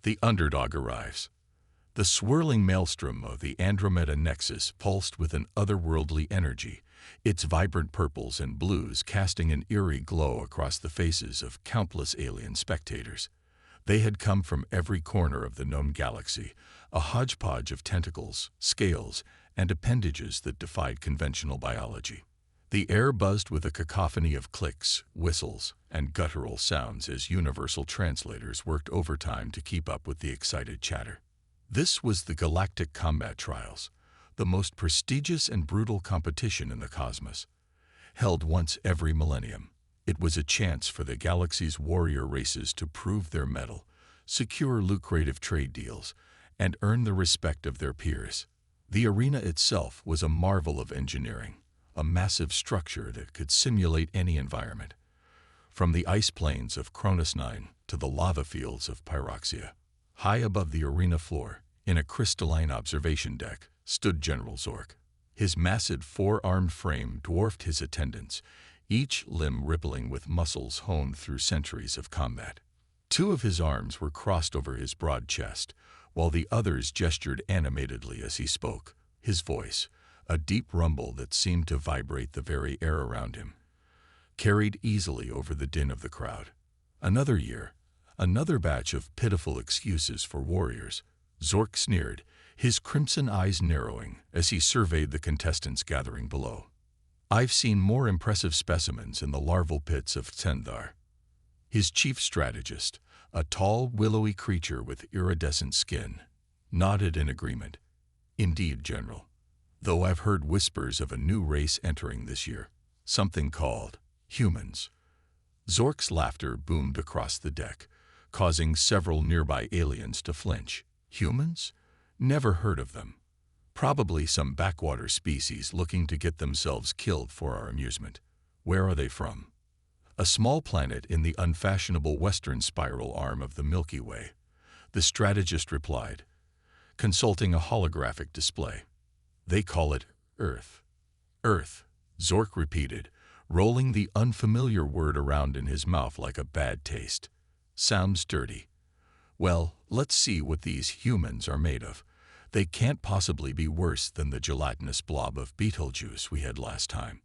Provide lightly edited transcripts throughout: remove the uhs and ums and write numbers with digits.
The underdog arrives. The swirling maelstrom of the Andromeda Nexus pulsed with an otherworldly energy, its vibrant purples and blues casting an eerie glow across the faces of countless alien spectators. They had come from every corner of the known galaxy, a hodgepodge of tentacles, scales, and appendages that defied conventional biology. The air buzzed with a cacophony of clicks, whistles, and guttural sounds as universal translators worked overtime to keep up with the excited chatter. This was the Galactic Combat Trials, the most prestigious and brutal competition in the cosmos. Held once every millennium, it was a chance for the galaxy's warrior races to prove their mettle, secure lucrative trade deals, and earn the respect of their peers. The arena itself was a marvel of engineering, a massive structure that could simulate any environment, from the ice plains of Cronus 9 to the lava fields of Pyroxia. High above the arena floor, in a crystalline observation deck, stood General Zork. His massive four-armed frame dwarfed his attendants, each limb rippling with muscles honed through centuries of combat. Two of his arms were crossed over his broad chest, while the others gestured animatedly as he spoke. His voice, a deep rumble that seemed to vibrate the very air around him, carried easily over the din of the crowd. Another year, another batch of pitiful excuses for warriors. Zork sneered, his crimson eyes narrowing as he surveyed the contestants gathering below. I've seen more impressive specimens in the larval pits of Tsendar. His chief strategist, a tall, willowy creature with iridescent skin, nodded in agreement. Indeed, General. Though I've heard whispers of a new race entering this year, something called humans. Zork's laughter boomed across the deck, causing several nearby aliens to flinch. Humans? Never heard of them. Probably some backwater species looking to get themselves killed for our amusement. Where are they from? A small planet in the unfashionable western spiral arm of the Milky Way, the strategist replied, consulting a holographic display. They call it Earth. Earth, Zork repeated, rolling the unfamiliar word around in his mouth like a bad taste. Sounds dirty. Well, let's see what these humans are made of. They can't possibly be worse than the gelatinous blob of Beetlejuice we had last time.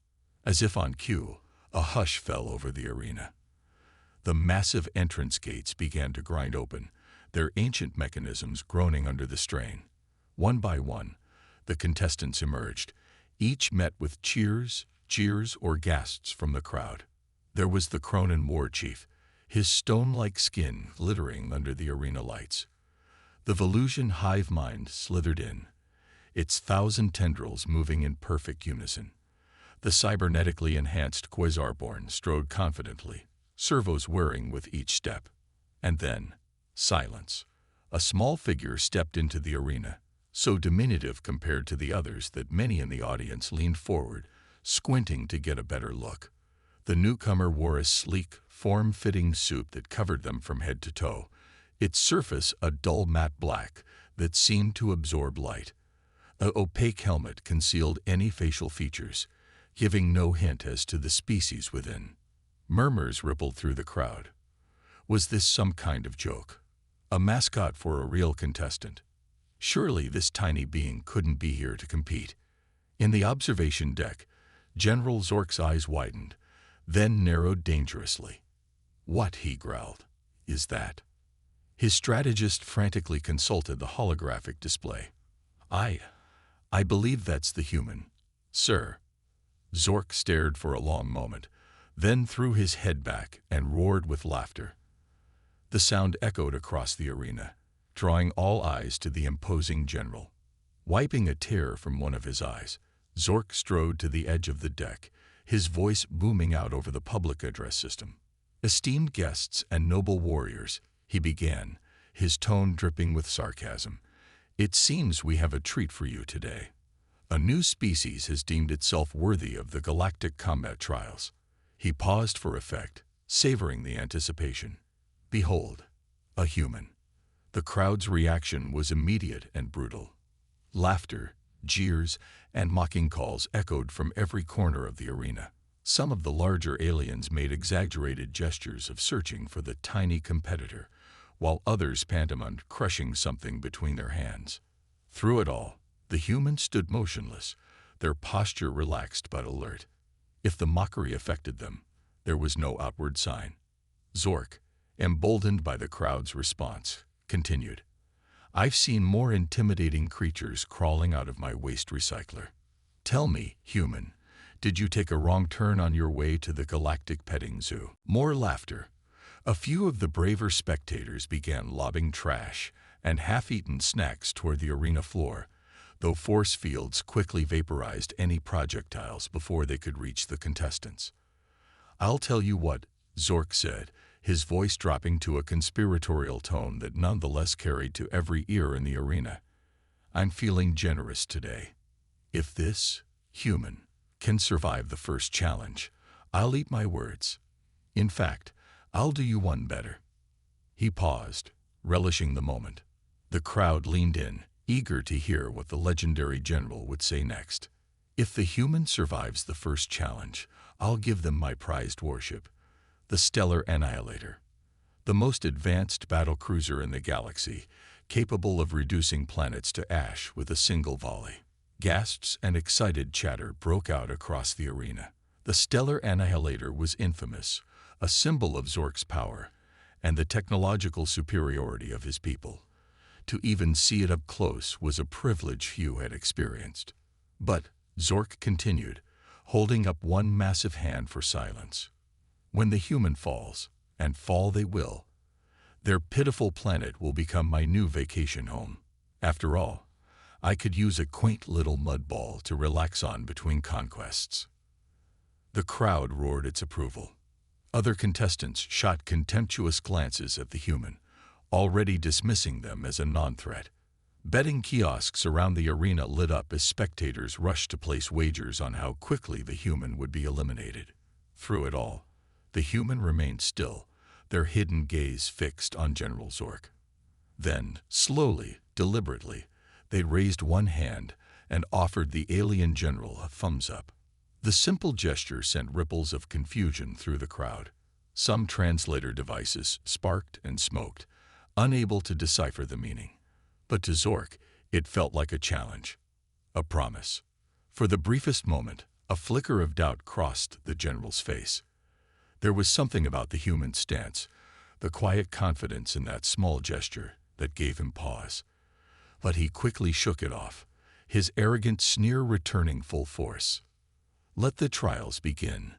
As if on cue, a hush fell over the arena. The massive entrance gates began to grind open, their ancient mechanisms groaning under the strain. One by one, the contestants emerged, each met with cheers, jeers, or gasps from the crowd. There was the Cronin war chief, his stone-like skin glittering under the arena lights. The Volusian hive mind slithered in, its thousand tendrils moving in perfect unison. The cybernetically enhanced Quasarborn strode confidently, servos whirring with each step. And then, silence. A small figure stepped into the arena, so diminutive compared to the others that many in the audience leaned forward, squinting to get a better look. The newcomer wore a sleek, form-fitting suit that covered them from head to toe, its surface a dull matte black that seemed to absorb light. An opaque helmet concealed any facial features, giving no hint as to the species within. Murmurs rippled through the crowd. Was this some kind of joke? A mascot for a real contestant? Surely this tiny being couldn't be here to compete. In the observation deck, General Zork's eyes widened, then narrowed dangerously. What, he growled, is that? His strategist frantically consulted the holographic display. I believe that's the human, sir. Zork stared for a long moment, then threw his head back and roared with laughter. The sound echoed across the arena, drawing all eyes to the imposing general. Wiping a tear from one of his eyes, Zork strode to the edge of the deck, his voice booming out over the public address system. Esteemed guests and noble warriors, he began, his tone dripping with sarcasm. It seems we have a treat for you today. A new species has deemed itself worthy of the galactic combat trials. He paused for effect, savoring the anticipation. Behold, a human. The crowd's reaction was immediate and brutal. Laughter, jeers, and mocking calls echoed from every corner of the arena. Some of the larger aliens made exaggerated gestures of searching for the tiny competitor, while others pantomimed crushing something between their hands. Through it all, the humans stood motionless, their posture relaxed but alert. If the mockery affected them, there was no outward sign. Zork, emboldened by the crowd's response, continued, "I've seen more intimidating creatures crawling out of my waste recycler. Tell me, human, did you take a wrong turn on your way to the galactic petting zoo?" More laughter. A few of the braver spectators began lobbing trash and half-eaten snacks toward the arena floor, though force fields quickly vaporized any projectiles before they could reach the contestants. "I'll tell you what," Zork said, his voice dropping to a conspiratorial tone that nonetheless carried to every ear in the arena. "I'm feeling generous today. If this human can survive the first challenge, I'll eat my words. In fact, I'll do you one better." He paused, relishing the moment. The crowd leaned in, eager to hear what the legendary general would say next. "If the human survives the first challenge, I'll give them my prized warship, the Stellar Annihilator, the most advanced battlecruiser in the galaxy, capable of reducing planets to ash with a single volley." Gasps and excited chatter broke out across the arena. The Stellar Annihilator was infamous, a symbol of Zork's power and the technological superiority of his people. To even see it up close was a privilege few had experienced. "But," Zork continued, holding up one massive hand for silence, "when the human falls, and fall they will, their pitiful planet will become my new vacation home. After all, I could use a quaint little mud ball to relax on between conquests." The crowd roared its approval. Other contestants shot contemptuous glances at the human, already dismissing them as a non-threat. Betting kiosks around the arena lit up as spectators rushed to place wagers on how quickly the human would be eliminated. Through it all, the human remained still, their hidden gaze fixed on General Zork. Then, slowly, deliberately, they raised one hand and offered the alien general a thumbs up. The simple gesture sent ripples of confusion through the crowd. Some translator devices sparked and smoked, unable to decipher the meaning. But to Zork, it felt like a challenge, a promise. For the briefest moment, a flicker of doubt crossed the general's face. There was something about the human stance, the quiet confidence in that small gesture, that gave him pause. But he quickly shook it off, his arrogant sneer returning full force. "Let the trials begin,"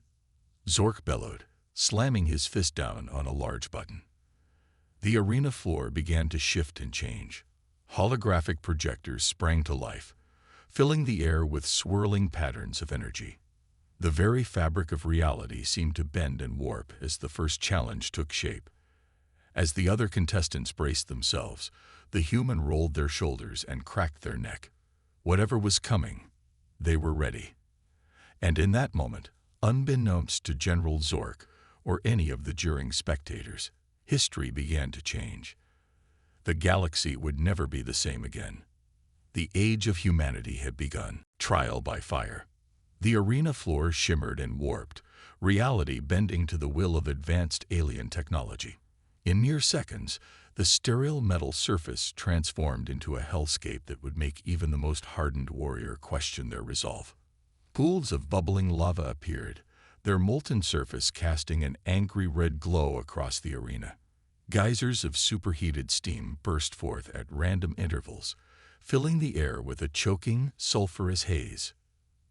Zork bellowed, slamming his fist down on a large button. The arena floor began to shift and change. Holographic projectors sprang to life, filling the air with swirling patterns of energy. The very fabric of reality seemed to bend and warp as the first challenge took shape. As the other contestants braced themselves, the human rolled their shoulders and cracked their neck. Whatever was coming, they were ready. And in that moment, unbeknownst to General Zork or any of the jeering spectators, history began to change. The galaxy would never be the same again. The age of humanity had begun, trial by fire. The arena floor shimmered and warped, reality bending to the will of advanced alien technology. In mere seconds, the sterile metal surface transformed into a hellscape that would make even the most hardened warrior question their resolve. Pools of bubbling lava appeared, their molten surface casting an angry red glow across the arena. Geysers of superheated steam burst forth at random intervals, filling the air with a choking, sulfurous haze.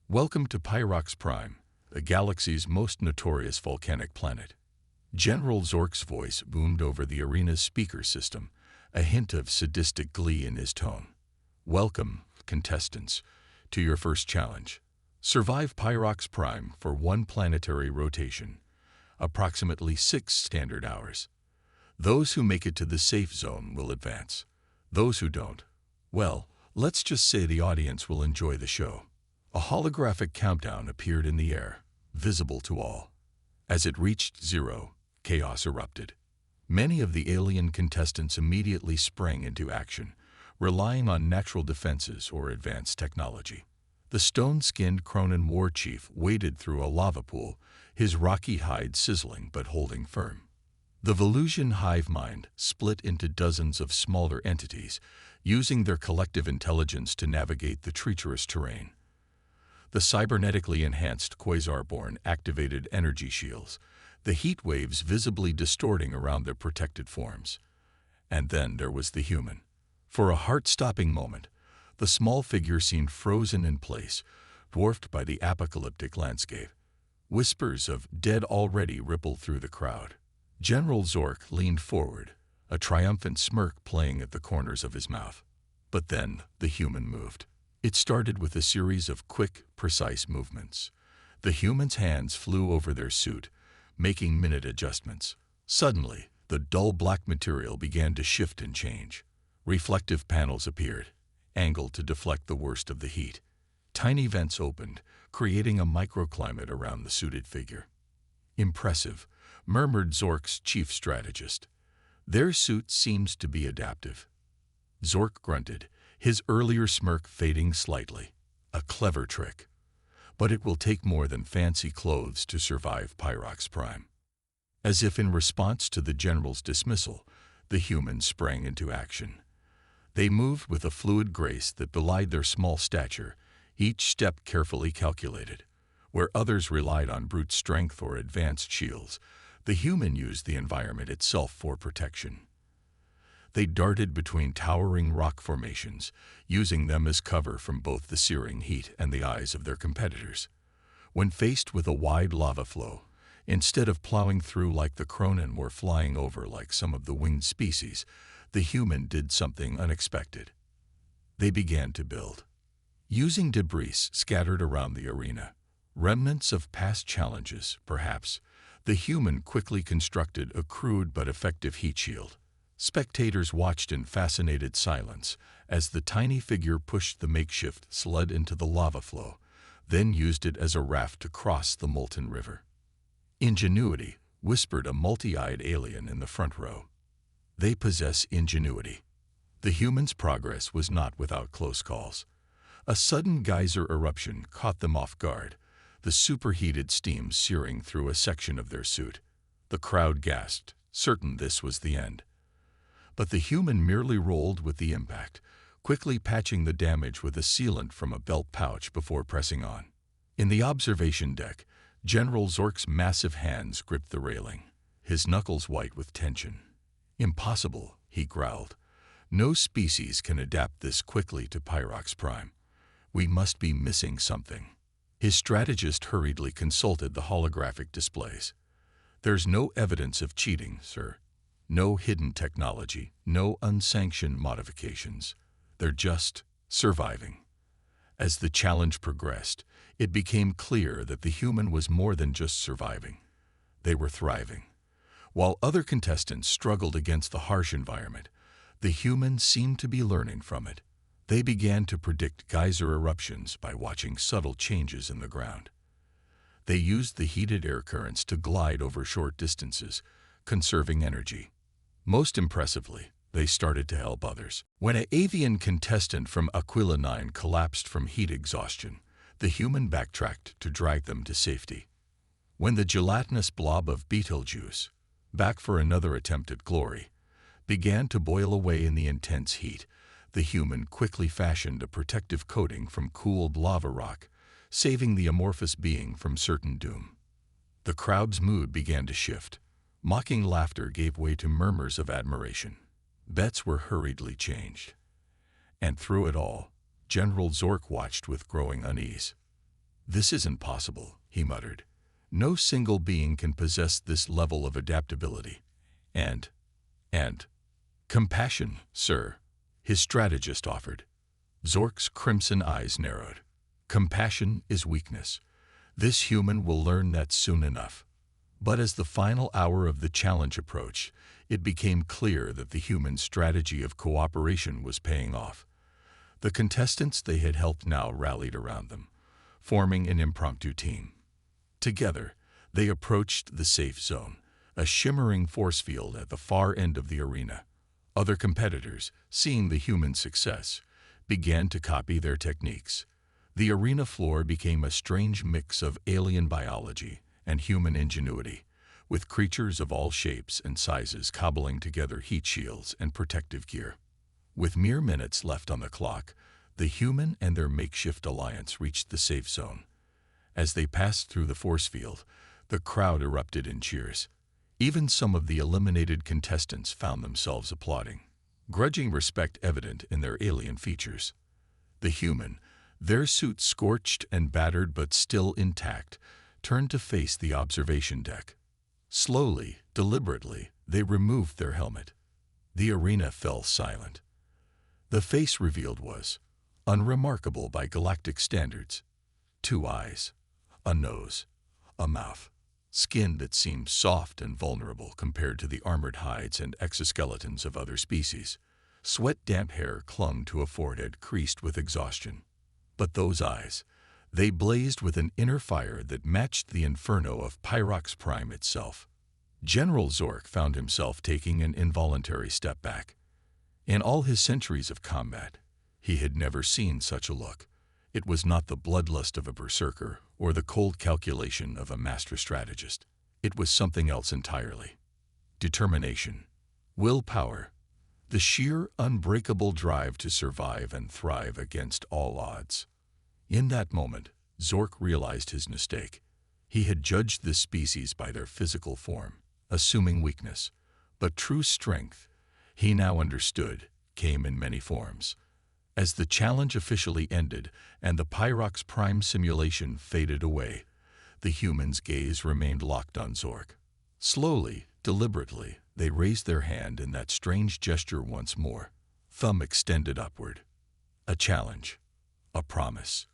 "Welcome to Pyrox Prime, the galaxy's most notorious volcanic planet." General Zork's voice boomed over the arena's speaker system, a hint of sadistic glee in his tone. "Welcome, contestants, to your first challenge. Survive Pyrox Prime for one planetary rotation, approximately 6 standard hours. Those who make it to the safe zone will advance. Those who don't, well, let's just say the audience will enjoy the show." A holographic countdown appeared in the air, visible to all. As it reached 0, chaos erupted. Many of the alien contestants immediately sprang into action, relying on natural defenses or advanced technology. The stone-skinned Cronin war chief waded through a lava pool, his rocky hide sizzling but holding firm. The Volusian hive mind split into dozens of smaller entities, using their collective intelligence to navigate the treacherous terrain. The cybernetically enhanced quasar-born activated energy shields, the heat waves visibly distorting around their protected forms. And then there was the human. For a heart-stopping moment, the small figure seemed frozen in place, dwarfed by the apocalyptic landscape. Whispers of "dead already" rippled through the crowd. General Zork leaned forward, a triumphant smirk playing at the corners of his mouth. But then the human moved. It started with a series of quick, precise movements. The human's hands flew over their suit, making minute adjustments. Suddenly, the dull black material began to shift and change. Reflective panels appeared, angled to deflect the worst of the heat. Tiny vents opened, creating a microclimate around the suited figure. "Impressive," murmured Zork's chief strategist. "Their suit seems to be adaptive." Zork grunted, his earlier smirk fading slightly. "A clever trick. But it will take more than fancy clothes to survive Pyrox Prime." As if in response to the general's dismissal, the humans sprang into action. They moved with a fluid grace that belied their small stature, each step carefully calculated. Where others relied on brute strength or advanced shields, the human used the environment itself for protection. They darted between towering rock formations, using them as cover from both the searing heat and the eyes of their competitors. When faced with a wide lava flow, instead of plowing through like the Cronin or flying over like some of the winged species, the human did something unexpected. They began to build. Using debris scattered around the arena, remnants of past challenges, perhaps, the human quickly constructed a crude but effective heat shield. Spectators watched in fascinated silence as the tiny figure pushed the makeshift sled into the lava flow, then used it as a raft to cross the molten river. "Ingenuity," whispered a multi-eyed alien in the front row. "They possess ingenuity." The human's progress was not without close calls. A sudden geyser eruption caught them off guard, the superheated steam searing through a section of their suit. The crowd gasped, certain this was the end. But the human merely rolled with the impact, quickly patching the damage with a sealant from a belt pouch before pressing on. In the observation deck, General Zork's massive hands gripped the railing, his knuckles white with tension. "Impossible," he growled. "No species can adapt this quickly to Pyrox Prime. We must be missing something." His strategist hurriedly consulted the holographic displays. "There's no evidence of cheating, sir. No hidden technology, no unsanctioned modifications. They're just surviving." As the challenge progressed, it became clear that the human was more than just surviving. They were thriving. While other contestants struggled against the harsh environment, the humans seemed to be learning from it. They began to predict geyser eruptions by watching subtle changes in the ground. They used the heated air currents to glide over short distances, conserving energy. Most impressively, they started to help others. When an avian contestant from Aquila 9 collapsed from heat exhaustion, the human backtracked to drag them to safety. When the gelatinous blob of Betelgeuse, back for another attempt at glory, began to boil away in the intense heat, the human quickly fashioned a protective coating from cooled lava rock, saving the amorphous being from certain doom. The crowd's mood began to shift. Mocking laughter gave way to murmurs of admiration. Bets were hurriedly changed. And through it all, General Zork watched with growing unease. "This isn't possible," he muttered. "No single being can possess this level of adaptability. And compassion, sir," his strategist offered. Zork's crimson eyes narrowed. "Compassion is weakness. This human will learn that soon enough." But as the final hour of the challenge approached, it became clear that the human strategy of cooperation was paying off. The contestants they had helped now rallied around them, forming an impromptu team. Together, they approached the safe zone, a shimmering force field at the far end of the arena. Other competitors, seeing the human success, began to copy their techniques. The arena floor became a strange mix of alien biology and human ingenuity, with creatures of all shapes and sizes cobbling together heat shields and protective gear. With mere minutes left on the clock, the human and their makeshift alliance reached the safe zone. As they passed through the force field, the crowd erupted in cheers. Even some of the eliminated contestants found themselves applauding, grudging respect evident in their alien features. The human, their suits scorched and battered but still intact, turned to face the observation deck. Slowly, deliberately, they removed their helmet. The arena fell silent. The face revealed was unremarkable by galactic standards. 2 eyes, a nose, a mouth, skin that seemed soft and vulnerable compared to the armored hides and exoskeletons of other species. Sweat-damp hair clung to a forehead creased with exhaustion. But those eyes, they blazed with an inner fire that matched the inferno of Pyrox Prime itself. General Zork found himself taking an involuntary step back. In all his centuries of combat, he had never seen such a look. It was not the bloodlust of a berserker or the cold calculation of a master strategist. It was something else entirely. Determination, willpower, the sheer, unbreakable drive to survive and thrive against all odds. In that moment, Zork realized his mistake. He had judged this species by their physical form, assuming weakness. But true strength, he now understood, came in many forms. As the challenge officially ended and the Pyrox Prime simulation faded away, the human's gaze remained locked on Zork. Slowly, deliberately, they raised their hand in that strange gesture once more, thumb extended upward. A challenge, a promise.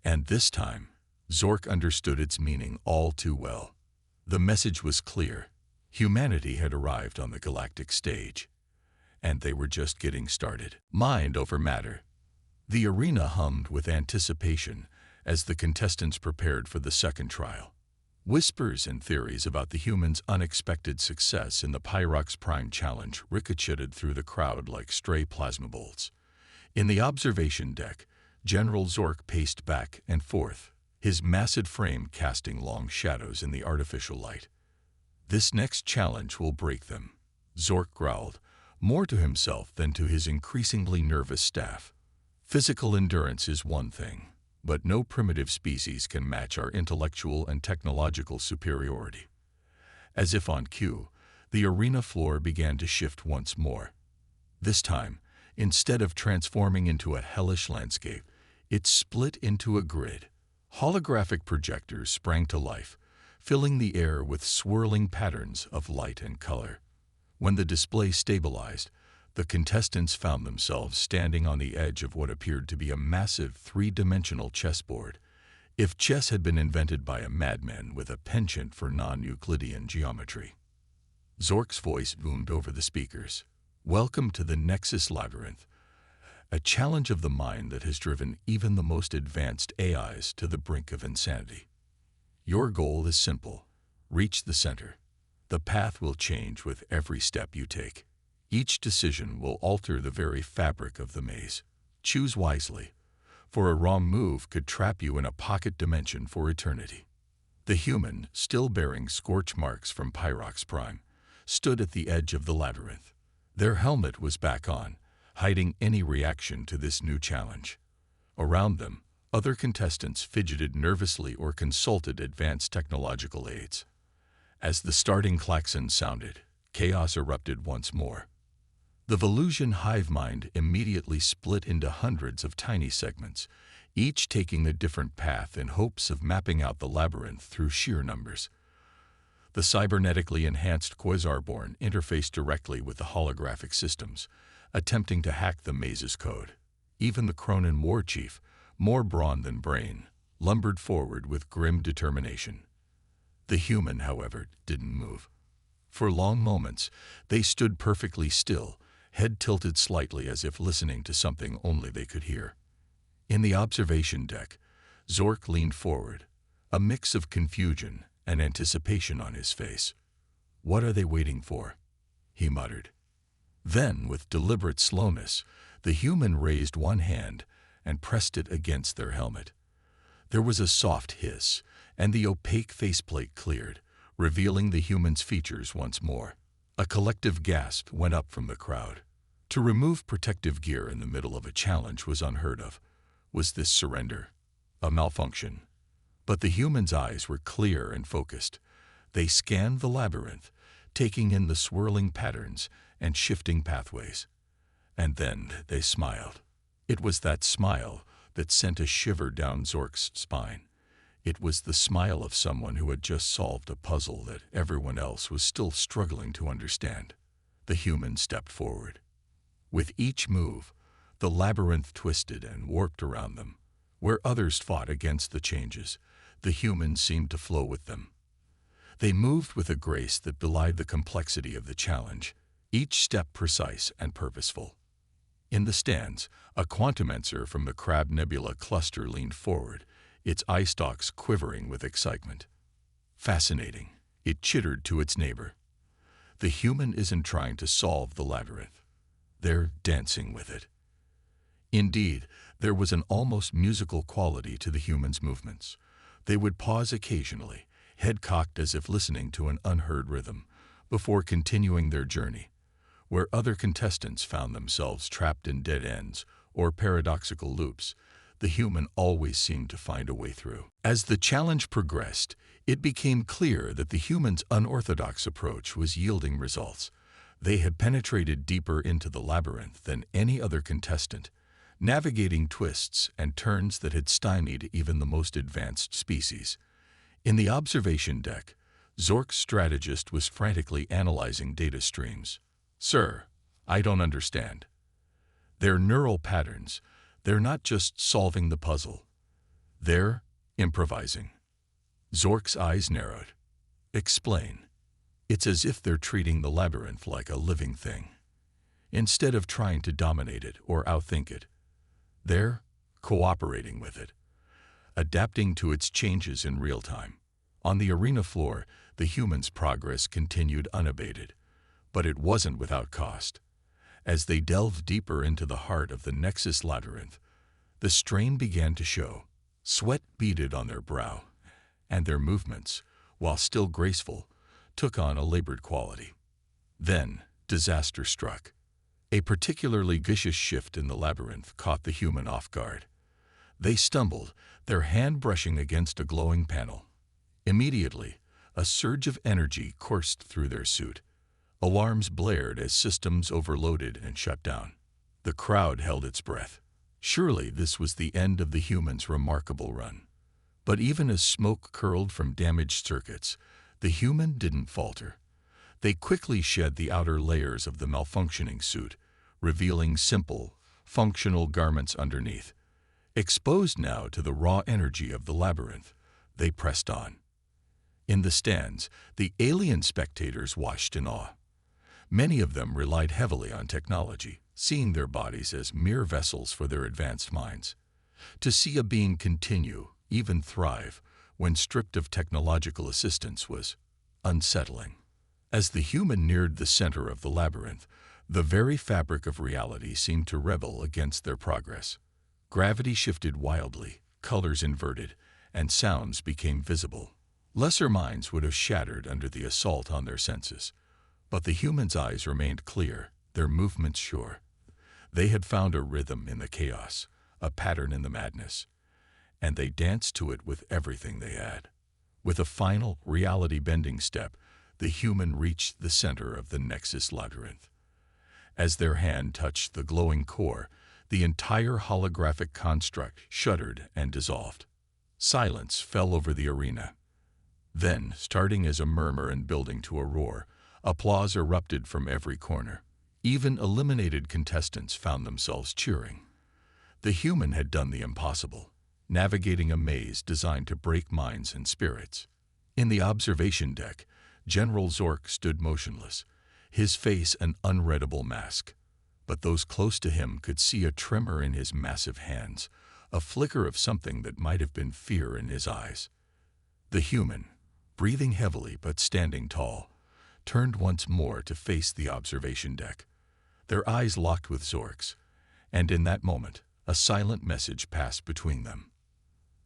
And this time, Zork understood its meaning all too well. The message was clear. Humanity had arrived on the galactic stage, and they were just getting started. Mind over matter. The arena hummed with anticipation as the contestants prepared for the second trial. Whispers and theories about the humans' unexpected success in the Pyrox Prime challenge ricocheted through the crowd like stray plasma bolts. In the observation deck, General Zork paced back and forth, his massive frame casting long shadows in the artificial light. "This next challenge will break them," Zork growled, more to himself than to his increasingly nervous staff. "Physical endurance is one thing, but no primitive species can match our intellectual and technological superiority." As if on cue, the arena floor began to shift once more. This time, instead of transforming into a hellish landscape, it split into a grid. Holographic projectors sprang to life, filling the air with swirling patterns of light and color. When the display stabilized, the contestants found themselves standing on the edge of what appeared to be a massive three-dimensional chessboard. If chess had been invented by a madman with a penchant for non-Euclidean geometry. Zork's voice boomed over the speakers. "Welcome to the Nexus Labyrinth, a challenge of the mind that has driven even the most advanced AIs to the brink of insanity. Your goal is simple. Reach the center. The path will change with every step you take. Each decision will alter the very fabric of the maze. Choose wisely, for a wrong move could trap you in a pocket dimension for eternity." The human, still bearing scorch marks from Pyrox Prime, stood at the edge of the labyrinth. Their helmet was back on, hiding any reaction to this new challenge. Around them, other contestants fidgeted nervously or consulted advanced technological aids. As the starting klaxon sounded, chaos erupted once more. The Velusian hive mind immediately split into hundreds of tiny segments, each taking a different path in hopes of mapping out the labyrinth through sheer numbers. The cybernetically enhanced Quasarborn interfaced directly with the holographic systems, attempting to hack the maze's code. Even the Cronin war chief, more brawn than brain, lumbered forward with grim determination. The human, however, didn't move. For long moments, they stood perfectly still, head tilted slightly as if listening to something only they could hear. In the observation deck, Zork leaned forward, a mix of confusion and anticipation on his face. "What are they waiting for?" he muttered. Then, with deliberate slowness, the human raised one hand and pressed it against their helmet. There was a soft hiss, and the opaque faceplate cleared, revealing the human's features once more. A collective gasp went up from the crowd. To remove protective gear in the middle of a challenge was unheard of. Was this surrender? A malfunction? But the human's eyes were clear and focused. They scanned the labyrinth, taking in the swirling patterns and shifting pathways. And then they smiled. It was that smile that sent a shiver down Zork's spine. It was the smile of someone who had just solved a puzzle that everyone else was still struggling to understand. The human stepped forward. With each move, the labyrinth twisted and warped around them. Where others fought against the changes, the human seemed to flow with them. They moved with a grace that belied the complexity of the challenge, each step precise and purposeful. In the stands, a quantumencer from the Crab Nebula cluster leaned forward, its eye stalks quivering with excitement. Fascinating, it chittered to its neighbor. The human isn't trying to solve the labyrinth. They're dancing with it. Indeed, there was an almost musical quality to the human's movements. They would pause occasionally, head cocked as if listening to an unheard rhythm, before continuing their journey. Where other contestants found themselves trapped in dead ends or paradoxical loops, the human always seemed to find a way through. As the challenge progressed, it became clear that the human's unorthodox approach was yielding results. They had penetrated deeper into the labyrinth than any other contestant, navigating twists and turns that had stymied even the most advanced species. In the observation deck, Zork's strategist was frantically analyzing data streams. "Sir, I don't understand. They're neural patterns. They're not just solving the puzzle. They're improvising." Zork's eyes narrowed. "Explain." "It's as if they're treating the labyrinth like a living thing. Instead of trying to dominate it or outthink it, they're cooperating with it, adapting to its changes in real time." On the arena floor, the human's progress continued unabated. But it wasn't without cost. As they delved deeper into the heart of the Nexus labyrinth, the strain began to show. Sweat beaded on their brow, and their movements, while still graceful, took on a labored quality. Then, disaster struck. A particularly vicious shift in the labyrinth caught the human off guard. They stumbled, their hand brushing against a glowing panel. Immediately, a surge of energy coursed through their suit. Alarms blared as systems overloaded and shut down. The crowd held its breath. Surely this was the end of the human's remarkable run. But even as smoke curled from damaged circuits, the human didn't falter. They quickly shed the outer layers of the malfunctioning suit, revealing simple, functional garments underneath. Exposed now to the raw energy of the labyrinth, they pressed on. In the stands, the alien spectators watched in awe. Many of them relied heavily on technology, seeing their bodies as mere vessels for their advanced minds. To see a being continue, even thrive, when stripped of technological assistance was unsettling. As the human neared the center of the labyrinth, the very fabric of reality seemed to rebel against their progress. Gravity shifted wildly, colors inverted, and sounds became visible. Lesser minds would have shattered under the assault on their senses. But the human's eyes remained clear, their movements sure. They had found a rhythm in the chaos, a pattern in the madness, and they danced to it with everything they had. With a final, reality-bending step, the human reached the center of the Nexus labyrinth. As their hand touched the glowing core, the entire holographic construct shuddered and dissolved. Silence fell over the arena. Then, starting as a murmur and building to a roar, applause erupted from every corner. Even eliminated contestants found themselves cheering. The human had done the impossible, navigating a maze designed to break minds and spirits. In the observation deck, General Zork stood motionless, his face an unreadable mask. But those close to him could see a tremor in his massive hands, a flicker of something that might have been fear in his eyes. The human, breathing heavily but standing tall, turned once more to face the observation deck. Their eyes locked with Zork's, and in that moment, a silent message passed between them.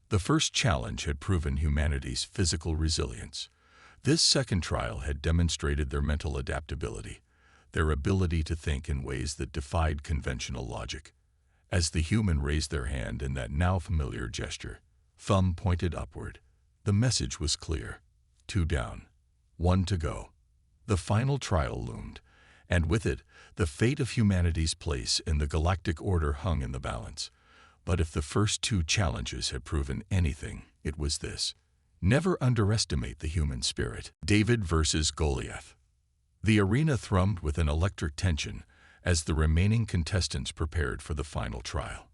The first challenge had proven humanity's physical resilience. This second trial had demonstrated their mental adaptability, their ability to think in ways that defied conventional logic. As the human raised their hand in that now familiar gesture, thumb pointed upward, the message was clear. 2 down, 1 to go. The final trial loomed, and with it, the fate of humanity's place in the galactic order hung in the balance. But if the first 2 challenges had proven anything, it was this. Never underestimate the human spirit. David versus Goliath. The arena thrummed with an electric tension as the remaining contestants prepared for the final trial.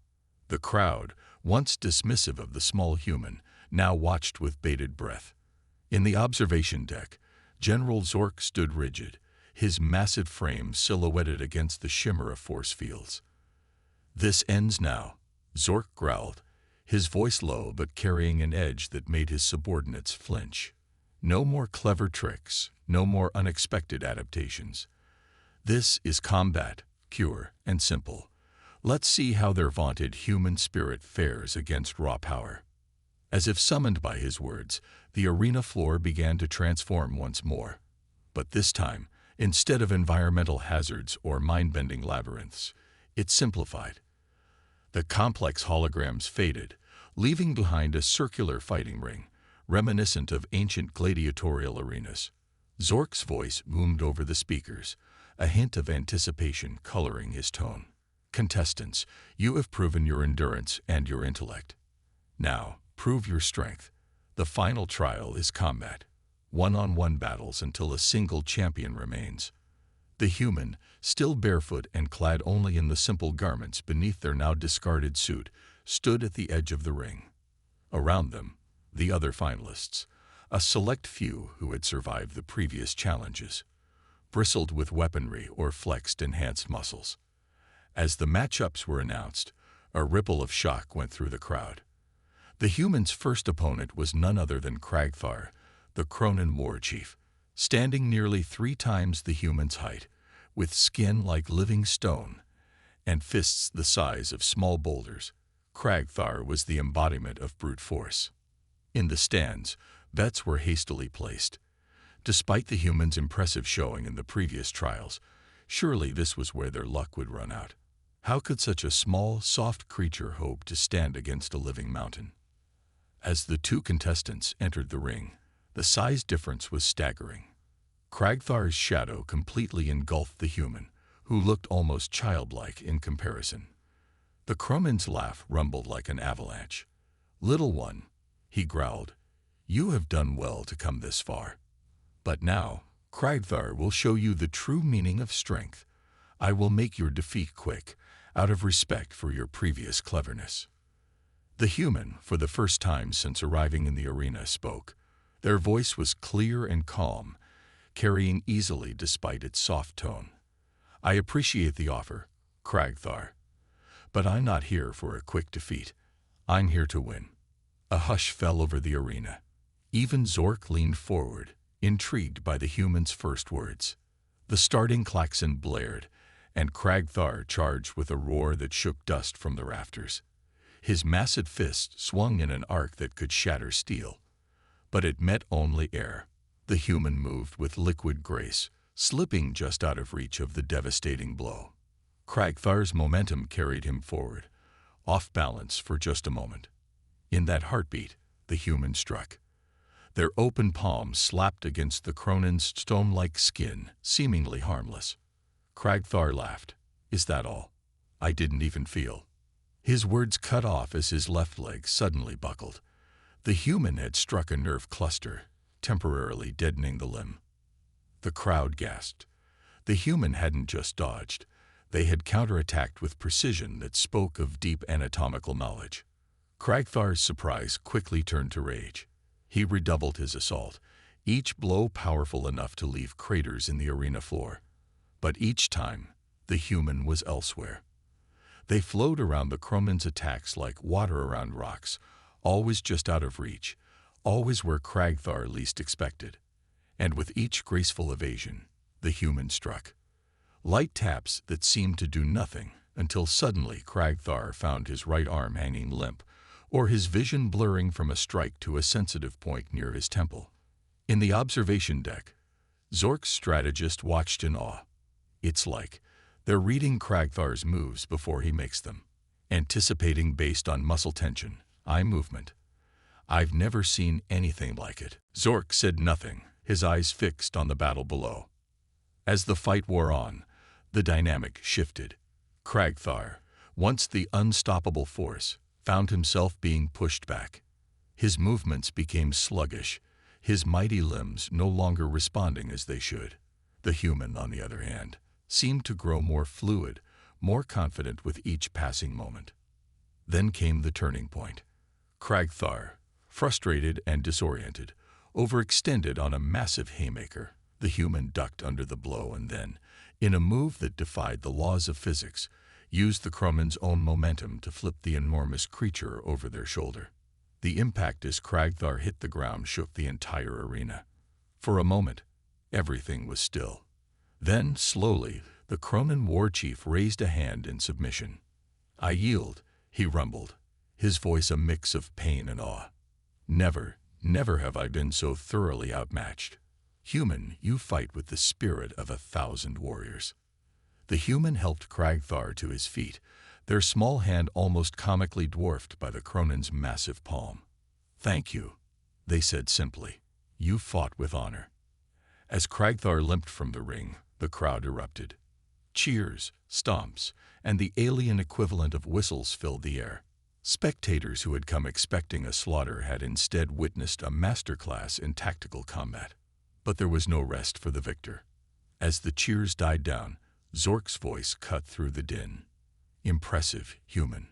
The crowd, once dismissive of the small human, now watched with bated breath. In the observation deck, General Zork stood rigid, his massive frame silhouetted against the shimmer of force fields. "This ends now," Zork growled, his voice low but carrying an edge that made his subordinates flinch. No more clever tricks, no more unexpected adaptations. This is combat, pure and simple. Let's see how their vaunted human spirit fares against raw power. As if summoned by his words, the arena floor began to transform once more. But this time, instead of environmental hazards or mind-bending labyrinths, it simplified. The complex holograms faded, leaving behind a circular fighting ring, reminiscent of ancient gladiatorial arenas. Zork's voice boomed over the speakers, a hint of anticipation coloring his tone. "Contestants, you have proven your endurance and your intellect. Now, prove your strength. The final trial is combat, one-on-one battles until a single champion remains." The human, still barefoot and clad only in the simple garments beneath their now discarded suit, stood at the edge of the ring. Around them, the other finalists, a select few who had survived the previous challenges, bristled with weaponry or flexed enhanced muscles. As the matchups were announced, a ripple of shock went through the crowd. The human's first opponent was none other than Kragthar, the Cronin war chief, standing nearly 3 times the human's height, with skin like living stone and fists the size of small boulders. Kragthar was the embodiment of brute force. In the stands, bets were hastily placed. Despite the human's impressive showing in the previous trials, surely this was where their luck would run out. How could such a small, soft creature hope to stand against a living mountain? As the 2 contestants entered the ring, the size difference was staggering. Kragthar's shadow completely engulfed the human, who looked almost childlike in comparison. The Cronin's laugh rumbled like an avalanche. "Little one," he growled, "you have done well to come this far. But now, Kragthar will show you the true meaning of strength. I will make your defeat quick, out of respect for your previous cleverness." The human, for the first time since arriving in the arena, spoke. Their voice was clear and calm, carrying easily despite its soft tone. "I appreciate the offer, Kragthar, but I'm not here for a quick defeat. I'm here to win." A hush fell over the arena. Even Zork leaned forward, intrigued by the human's first words. The starting klaxon blared, and Kragthar charged with a roar that shook dust from the rafters. His massive fist swung in an arc that could shatter steel. But it met only air. The human moved with liquid grace, slipping just out of reach of the devastating blow. Kragthar's momentum carried him forward, off balance for just a moment. In that heartbeat, the human struck. Their open palms slapped against the Cronin's stone-like skin, seemingly harmless. Kragthar laughed. "Is that all? I didn't even feel." His words cut off as his left leg suddenly buckled. The human had struck a nerve cluster, temporarily deadening the limb. The crowd gasped. The human hadn't just dodged. They had counterattacked with precision that spoke of deep anatomical knowledge. Kragthar's surprise quickly turned to rage. He redoubled his assault, each blow powerful enough to leave craters in the arena floor. But each time, the human was elsewhere. They flowed around the Cronin's attacks like water around rocks, always just out of reach, always where Kragthar least expected. And with each graceful evasion, the human struck. Light taps that seemed to do nothing until suddenly Kragthar found his right arm hanging limp, or his vision blurring from a strike to a sensitive point near his temple. In the observation deck, Zork's strategist watched in awe. It's like they're reading Kragthar's moves before he makes them, anticipating based on muscle tension, eye movement. I've never seen anything like it. Zork said nothing, his eyes fixed on the battle below. As the fight wore on, the dynamic shifted. Kragthar, once the unstoppable force, found himself being pushed back. His movements became sluggish, his mighty limbs no longer responding as they should. The human, on the other hand, seemed to grow more fluid, more confident with each passing moment. Then came the turning point. Kragthar, frustrated and disoriented, overextended on a massive haymaker. The human ducked under the blow and then, in a move that defied the laws of physics, used the Crumman's own momentum to flip the enormous creature over their shoulder. The impact as Kragthar hit the ground shook the entire arena. For a moment, everything was still. Then, slowly, the Cronan war chief raised a hand in submission. "I yield," he rumbled, his voice a mix of pain and awe. "Never, never have I been so thoroughly outmatched. Human, you fight with the spirit of 1,000 warriors." The human helped Kragthar to his feet, their small hand almost comically dwarfed by the Cronan's massive palm. "Thank you," they said simply. "You fought with honor." As Kragthar limped from the ring, the crowd erupted. Cheers, stomps, and the alien equivalent of whistles filled the air. Spectators who had come expecting a slaughter had instead witnessed a masterclass in tactical combat. But there was no rest for the victor. As the cheers died down, Zork's voice cut through the din. "Impressive, human.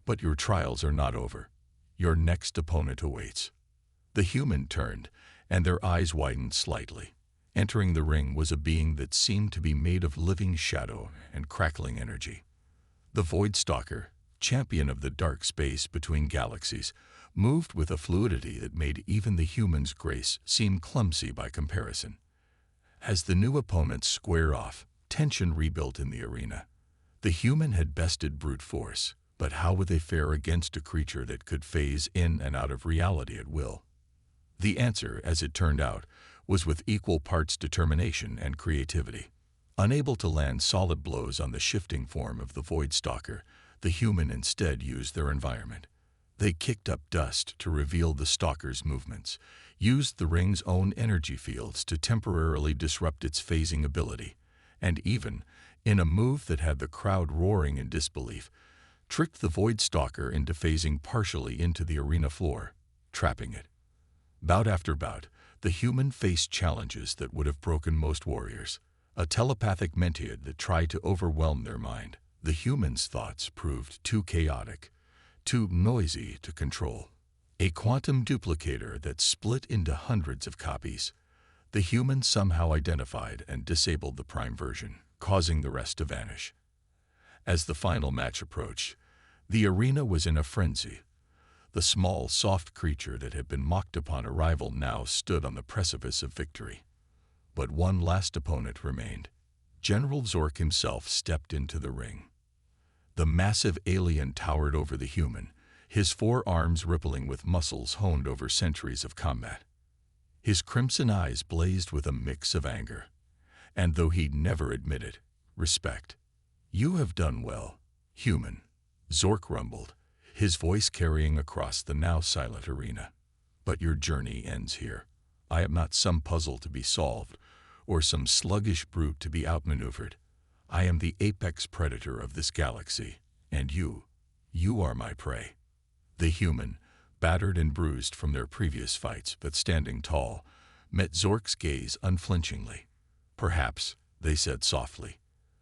But your trials are not over. Your next opponent awaits." The human turned, and their eyes widened slightly. Entering the ring was a being that seemed to be made of living shadow and crackling energy. The Voidstalker, champion of the dark space between galaxies, moved with a fluidity that made even the human's grace seem clumsy by comparison. As the new opponents square off, tension rebuilt in the arena. The human had bested brute force, but how would they fare against a creature that could phase in and out of reality at will? The answer, as it turned out, was with equal parts determination and creativity. Unable to land solid blows on the shifting form of the Voidstalker, the human instead used their environment. They kicked up dust to reveal the stalker's movements, used the ring's own energy fields to temporarily disrupt its phasing ability, and even, in a move that had the crowd roaring in disbelief, tricked the Voidstalker into phasing partially into the arena floor, trapping it. Bout after bout, the human faced challenges that would have broken most warriors. A telepathic Mentiad that tried to overwhelm their mind. The human's thoughts proved too chaotic, too noisy to control. A quantum duplicator that split into hundreds of copies. The human somehow identified and disabled the prime version, causing the rest to vanish. As the final match approached, the arena was in a frenzy. The small, soft creature that had been mocked upon arrival now stood on the precipice of victory. But one last opponent remained. General Zork himself stepped into the ring. The massive alien towered over the human, his 4 arms rippling with muscles honed over centuries of combat. His crimson eyes blazed with a mix of anger, and though he'd never admit it, respect. "You have done well, human," Zork rumbled, his voice carrying across the now silent arena. "But your journey ends here. I am not some puzzle to be solved, or some sluggish brute to be outmaneuvered. I am the apex predator of this galaxy, and you are my prey." The human, battered and bruised from their previous fights but standing tall, met Zork's gaze unflinchingly. "Perhaps," they said softly,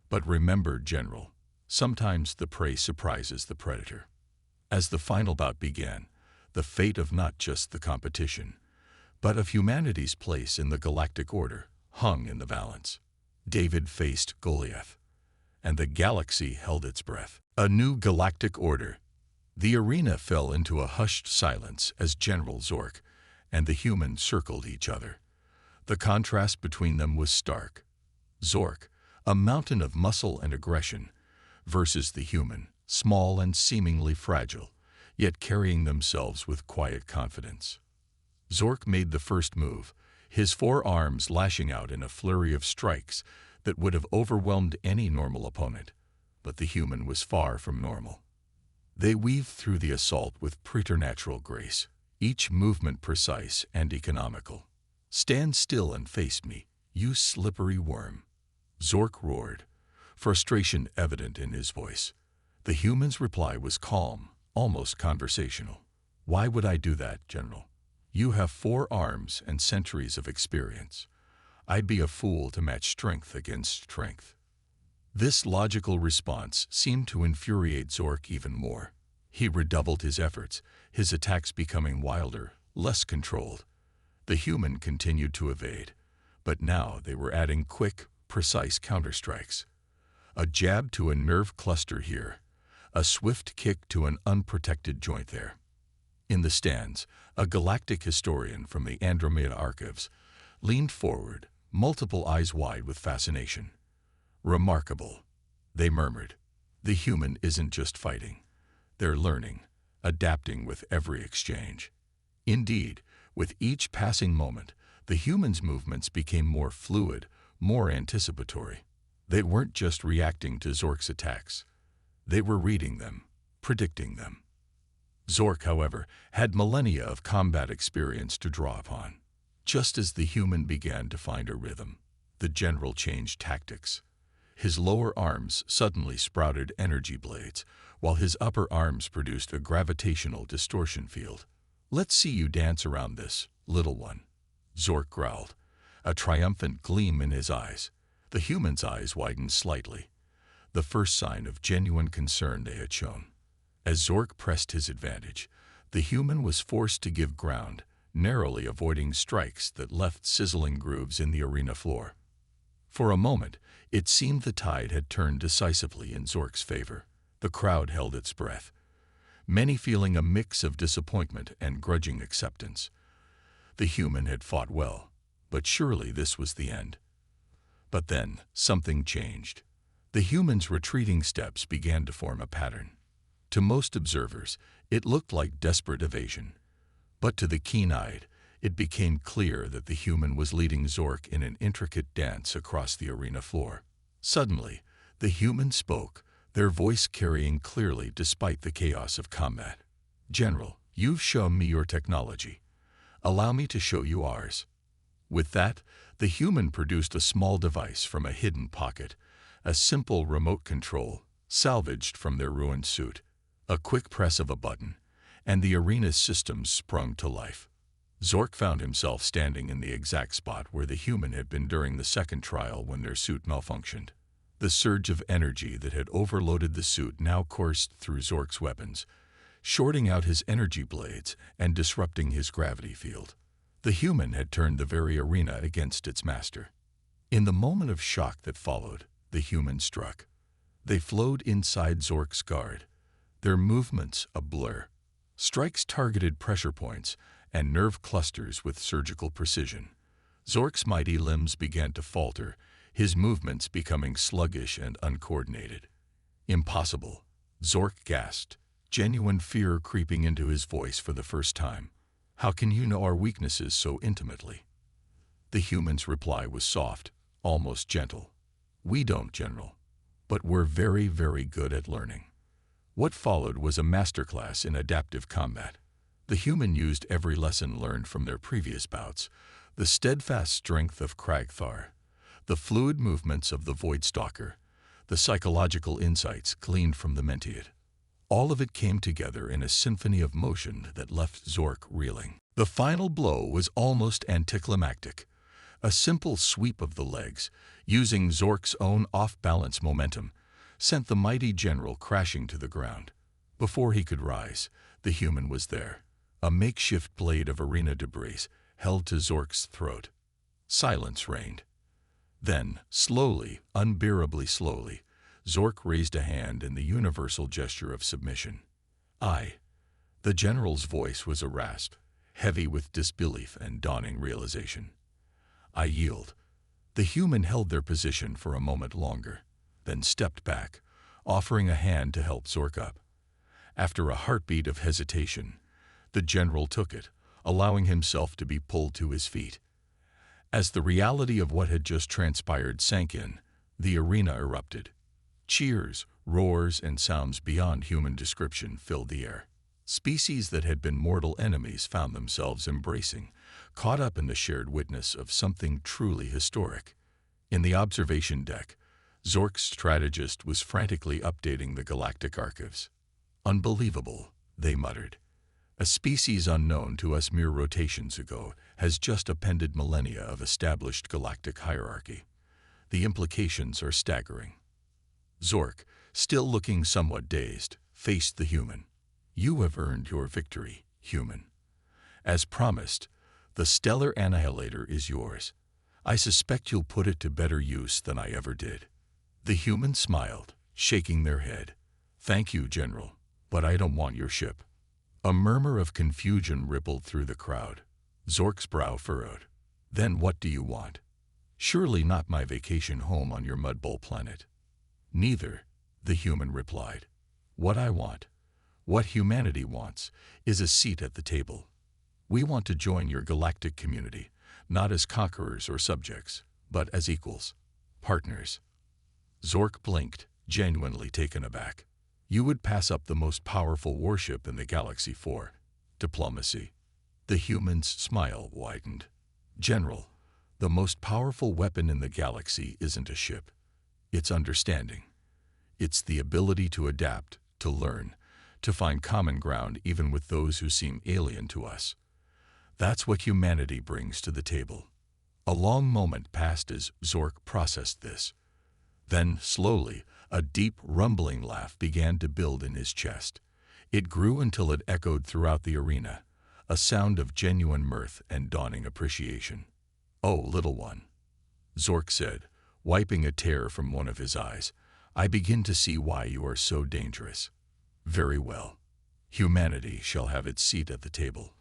"but remember, General, sometimes the prey surprises the predator." As the final bout began, the fate of not just the competition, but of humanity's place in the galactic order, hung in the balance. David faced Goliath, and the galaxy held its breath. A new galactic order. The arena fell into a hushed silence as General Zork and the human circled each other. The contrast between them was stark. Zork, a mountain of muscle and aggression, versus the human, small and seemingly fragile, yet carrying themselves with quiet confidence. Zork made the first move, his forearms lashing out in a flurry of strikes that would have overwhelmed any normal opponent. But the human was far from normal. They weaved through the assault with preternatural grace, each movement precise and economical. "Stand still and face me, you slippery worm," Zork roared, frustration evident in his voice. The human's reply was calm, almost conversational. "Why would I do that, General? You have 4 arms and centuries of experience. I'd be a fool to match strength against strength." This logical response seemed to infuriate Zork even more. He redoubled his efforts, his attacks becoming wilder, less controlled. The human continued to evade, but now they were adding quick, precise counterstrikes. A jab to a nerve cluster here, a swift kick to an unprotected joint there. In the stands, a galactic historian from the Andromeda Archives leaned forward, multiple eyes wide with fascination. "Remarkable," they murmured. "The human isn't just fighting. They're learning, adapting with every exchange." Indeed, with each passing moment, the human's movements became more fluid, more anticipatory. They weren't just reacting to Zork's attacks. They were reading them, predicting them. Zork, however, had millennia of combat experience to draw upon. Just as the human began to find a rhythm, the general changed tactics. His lower arms suddenly sprouted energy blades, while his upper arms produced a gravitational distortion field. "Let's see you dance around this, little one," Zork growled, a triumphant gleam in his eyes. The human's eyes widened slightly, the first sign of genuine concern they had shown. As Zork pressed his advantage, the human was forced to give ground, narrowly avoiding strikes that left sizzling grooves in the arena floor. For a moment, it seemed the tide had turned decisively in Zork's favor. The crowd held its breath, many feeling a mix of disappointment and grudging acceptance. The human had fought well, but surely this was the end. But then, something changed. The human's retreating steps began to form a pattern. To most observers, it looked like desperate evasion. But to the keen-eyed, it became clear that the human was leading Zork in an intricate dance across the arena floor. Suddenly, the human spoke, their voice carrying clearly despite the chaos of combat. "General, you've shown me your technology. Allow me to show you ours." With that, the human produced a small device from a hidden pocket, a simple remote control, salvaged from their ruined suit. A quick press of a button, and the arena's systems sprung to life. Zork found himself standing in the exact spot where the human had been during the second trial when their suit malfunctioned. The surge of energy that had overloaded the suit now coursed through Zork's weapons, shorting out his energy blades and disrupting his gravity field. The human had turned the very arena against its master. In the moment of shock that followed, the human struck. They flowed inside Zork's guard, their movements a blur. Strikes targeted pressure points and nerve clusters with surgical precision. Zork's mighty limbs began to falter, his movements becoming sluggish and uncoordinated. "Impossible," Zork gasped, genuine fear creeping into his voice for the first time. "How can you know our weaknesses so intimately?" The human's reply was soft, almost gentle. "We don't, General, but we're very, very good at learning." What followed was a masterclass in adaptive combat. The human used every lesson learned from their previous bouts, the steadfast strength of Kragthar, the fluid movements of the Void Stalker, the psychological insights gleaned from the Mentiad. All of it came together in a symphony of motion that left Zork reeling. The final blow was almost anticlimactic. A simple sweep of the legs, using Zork's own off-balance momentum, sent the mighty general crashing to the ground. Before he could rise, the human was there, a makeshift blade of arena debris held to Zork's throat. Silence reigned. Then, slowly, unbearably slowly, Zork raised a hand in the universal gesture of submission. "I." The general's voice was a rasp, heavy with disbelief and dawning realization. "I yield." The human held their position for a moment longer, then stepped back, offering a hand to help Zork up. After a heartbeat of hesitation, the general took it, allowing himself to be pulled to his feet. As the reality of what had just transpired sank in, the arena erupted. Cheers, roars, and sounds beyond human description filled the air. Species that had been mortal enemies found themselves embracing, caught up in the shared witness of something truly historic. In the observation deck, Zork's strategist was frantically updating the galactic archives. "Unbelievable," they muttered. "A species unknown to us mere rotations ago has just appended millennia of established galactic hierarchy. The implications are staggering." Zork, still looking somewhat dazed, faced the human. "You have earned your victory, human. As promised, the stellar annihilator is yours. I suspect you'll put it to better use than I ever did." The human smiled, shaking their head. "Thank you, General, but I don't want your ship." A murmur of confusion rippled through the crowd. Zork's brow furrowed. "Then what do you want? Surely not my vacation home on your mudbowl planet." "Neither," the human replied. "What I want, what humanity wants, is a seat at the table. We want to join your galactic community, not as conquerors or subjects, but as equals, partners." Zork blinked, genuinely taken aback. "You would pass up the most powerful warship in the galaxy for diplomacy?" The human's smile widened. "General, the most powerful weapon in the galaxy isn't a ship. It's understanding. It's the ability to adapt, to learn, to find common ground even with those who seem alien to us. That's what humanity brings to the table." A long moment passed as Zork processed this. Then, slowly, a deep, rumbling laugh began to build in his chest. It grew until it echoed throughout the arena, a sound of genuine mirth and dawning appreciation. "Oh, little one," Zork said, wiping a tear from one of his eyes, "I begin to see why you are so dangerous. Very well. Humanity shall have its seat at the table.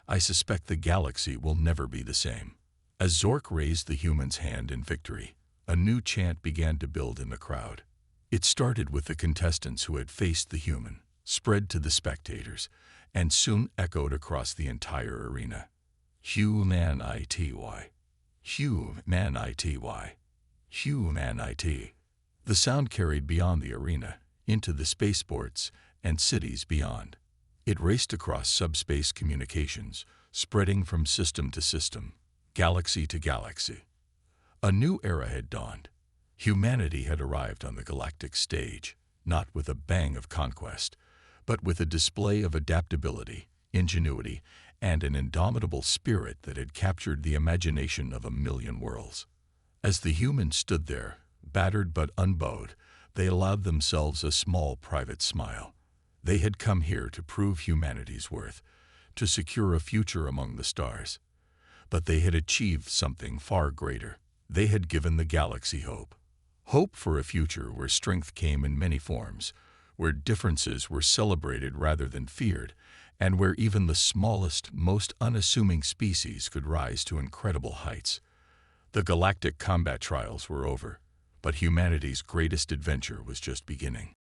I suspect the galaxy will never be the same." As Zork raised the human's hand in victory, a new chant began to build in the crowd. It started with the contestants who had faced the human, spread to the spectators, and soon echoed across the entire arena. "Humanity, humanity, humanity." The sound carried beyond the arena, into the spaceports and cities beyond. It raced across subspace communications, spreading from system to system, galaxy to galaxy. A new era had dawned. Humanity had arrived on the galactic stage, not with a bang of conquest, but with a display of adaptability, ingenuity, and an indomitable spirit that had captured the imagination of a million worlds. As the humans stood there, battered but unbowed, they allowed themselves a small private smile. They had come here to prove humanity's worth, to secure a future among the stars. But they had achieved something far greater. They had given the galaxy hope. Hope for a future where strength came in many forms, where differences were celebrated rather than feared, and where even the smallest, most unassuming species could rise to incredible heights. The galactic combat trials were over, but humanity's greatest adventure was just beginning.